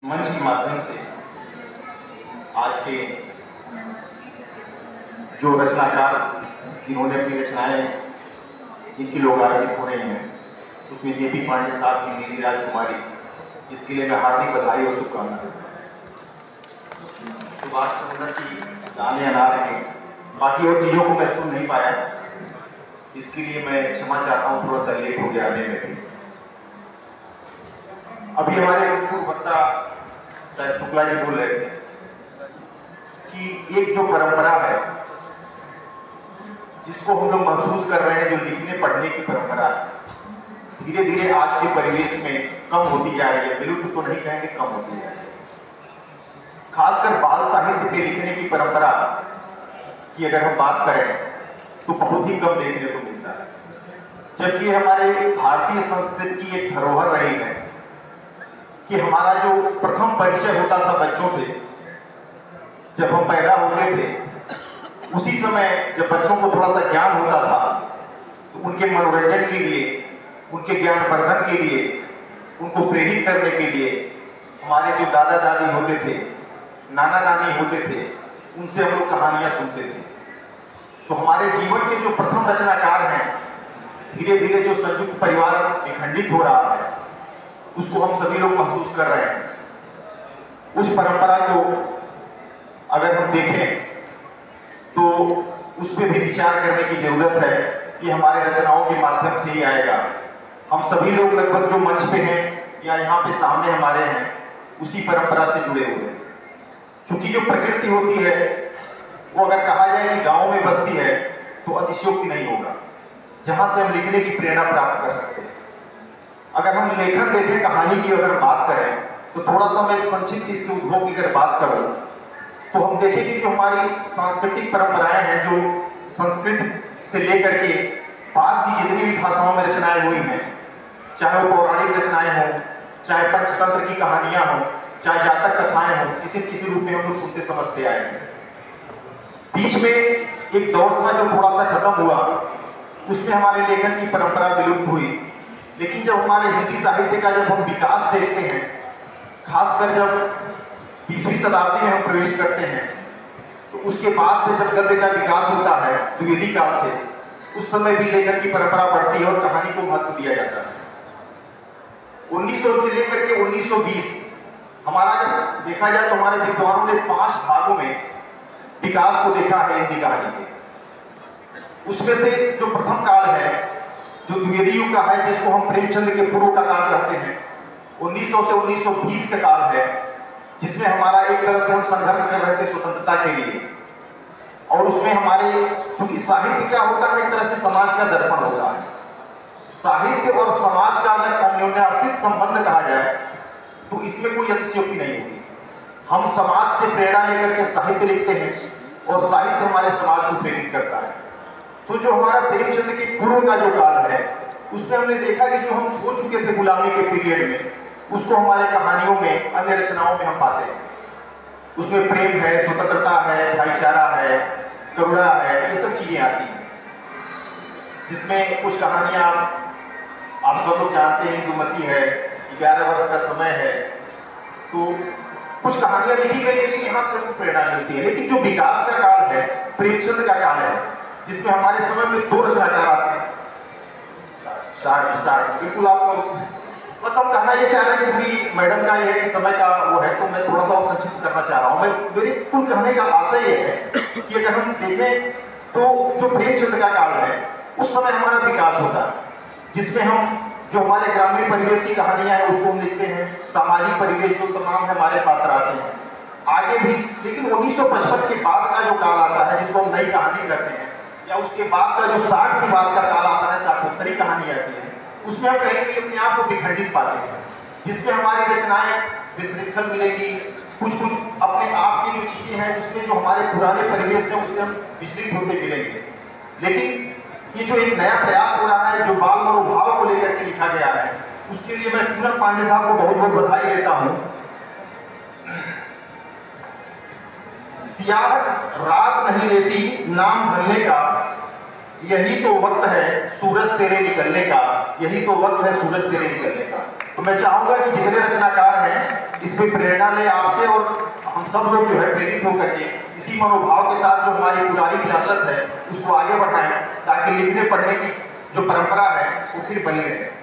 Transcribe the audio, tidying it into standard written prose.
मंच के माध्यम से आज के जो रचनाकार जिन्होंने अपनी रचनाएं जिनकी लोकार्पित हो रही हैं उसमें जेपी पांडे साहब की नीली राजकुमारी, इसके लिए मैं हार्दिक बधाई और शुभकामनाएं देता हूं। सुभाष चंद्र की गाने अनार के बाकी और चीजों को मैं सुन नहीं पाया, इसके लिए मैं क्षमा चाहता हूं, थोड़ा सा लेट हो गया आने में। अभी हमारे वक्ता शायद शुक्ला जी बोल रहे थे कि एक जो परंपरा है जिसको हम लोग महसूस कर रहे हैं, जो लिखने पढ़ने की परंपरा धीरे धीरे आज के परिवेश में कम होती जा रही है। विलुप्त तो नहीं कहेंगे, कम होती जा रही है। खासकर बाल साहित्य पे लिखने की परंपरा की अगर हम बात करें तो बहुत ही कम देखने को मिलता है, जबकि हमारे भारतीय संस्कृति की एक धरोहर रही है कि हमारा जो प्रथम परिचय होता था बच्चों से, जब हम पैदा होते थे उसी समय जब बच्चों को थोड़ा सा ज्ञान होता था तो उनके मनोरंजन के लिए, उनके ज्ञानवर्धन के लिए, उनको प्रेरित करने के लिए हमारे जो दादा दादी होते थे, नाना नानी होते थे, उनसे हम लोग कहानियां सुनते थे। तो हमारे जीवन के जो प्रथम रचनाकार हैं, धीरे धीरे जो संयुक्त परिवार विखंडित हो रहा है उसको हम सभी लोग महसूस कर रहे हैं। उस परंपरा को अगर हम देखें तो उस पर भी विचार करने की जरूरत है कि हमारे रचनाओं के माध्यम से ही आएगा। हम सभी लोग लगभग जो मंच पे हैं या यहाँ पे सामने हमारे हैं उसी परंपरा से जुड़े हुए हैं। क्योंकि जो प्रकृति होती है वो अगर कहा जाए कि गाँव में बसती है तो अतिशयोक्ति नहीं होगा, जहाँ से हम लिखने की प्रेरणा प्राप्त कर सकते हैं। अगर हम लेखन देखें, कहानी की अगर बात करें तो थोड़ा सा मैं संक्षिप्त इसके उद्भव की अगर बात करूं तो हम देखें कि जो हमारी सांस्कृतिक परंपराएं हैं, जो संस्कृत से लेकर के बाद की जितनी भी भाषाओं में रचनाएं हुई हैं, चाहे वो पौराणिक रचनाएं हों, चाहे पंचतंत्र की कहानियां हों, चाहे जातक कथाएं हों, किसी किसी रूप में हम लोग सुनते समझते आए हैं। बीच में एक दौर था जो थोड़ा सा खत्म हुआ, उसमें हमारे लेखन की परंपरा विलुप्त हुई। लेकिन जब हमारे हिंदी साहित्य का जब हम विकास देखते हैं, खासकर जब 20वीं शताब्दी में हम प्रवेश करते हैं, तो उसके बाद में जब गद्य का विकास होता है द्विवेदी काल से, उस समय भी लेखन की परंपरा बढ़ती है और कहानी को महत्व दिया जाता है। 1900 से लेकर के 1920 हमारा अगर देखा जाए तो हमारे विद्वानों ने 5 भागों में विकास को देखा है हिंदी कहानी के। उसमें से जो प्रथम काल है जो द्विवेदी युग का है, जिसको हम प्रेमचंद के पूर्व का काल कहते हैं, 1900 से 1920 का काल है, जिसमें हमारा एक तरह से हम संघर्ष कर रहे थे स्वतंत्रता के लिए। और उसमें हमारे चूंकि साहित्य क्या होता है, एक तरह से समाज का दर्पण होता है। साहित्य और समाज का अगर अन्योन्याश्रित संबंध कहा जाए तो इसमें कोई अतिशयोक्ति नहीं होती। हम समाज से प्रेरणा लेकर के साहित्य लिखते हैं और साहित्य हमारे समाज को प्रेरित करता है। तो जो हमारा प्रेमचंद के पूर्व का जो काल है, उसमें हमने देखा कि जो हम खो चुके थे गुलामी के पीरियड में, उसको हमारे कहानियों में, अन्य रचनाओं में हम पाते हैं। उसमें प्रेम है, स्वतंत्रता है, भाईचारा है, करुणा है, ये सब चीजें आती हैं। जिसमें कुछ कहानियां आप सब लोग जानते हैं, इंदुमती है, 11 वर्ष का समय है, तो कुछ कहानियां लिखी गई, लेकिन यहाँ से हमको प्रेरणा मिलती है। लेकिन जो विकास का काल है, प्रेमचंद का काल है, जिसमें हमारे समय में 2 रचनाकार आते हैं। बिल्कुल आपको बस हम कहना ये चाह रहे हैं कि मैडम का ये है कि समय का वो है, तो मैं थोड़ा सा और संक्षिप्त करना चाह रहा हूँ। मैं मेरे कुल कहने का आशय ये है कि अगर हम देखें तो जो प्रेमचंद का काल है उस समय हमारा विकास होता है, जिसमें हम जो हमारे ग्रामीण परिवेश की कहानियां हैं उसको हम लिखते हैं, सामाजिक परिवेश जो तमाम हमारे पात्र आते हैं आगे भी। लेकिन 1955 के बाद का जो काल आता है, जिसको हम नई कहानी कहते हैं, या उसके बाद का जो 60 के बाद का काल आता है, 60-70 कहानी आती है, उसमें हम कहेंगे अपने आप को विखंडित पाते हैं, जिसमें हमारी रचनाएं विश्रृंखल मिलेगी। कुछ अपने आप की जो चीजें हैं उसमें जो हमारे पुराने परिवेश है उससे हम विचलित होते मिलेंगे। लेकिन ये जो एक नया प्रयास हो रहा है, जो बाल मनोभाव को लेकर के लिखा गया है, उसके लिए मैं पूनम पांडे साहब को बहुत बहुत बधाई देता हूँ। सियाह रात नहीं लेती नाम भरने का, यही तो वक्त है सूरज तेरे निकलने का। यही तो वक्त है सूरज तेरे निकलने का। तो मैं चाहूंगा कि जितने रचनाकार हैं इस पे प्रेरणा ले आपसे, और हम सब लोग जो है प्रेरित होकर के इसी मनोभाव के साथ जो हमारी पुरानी विरासत है उसको आगे बढ़ाएं, ताकि लिखने पढ़ने की जो परंपरा है वो फिर बनी रहे।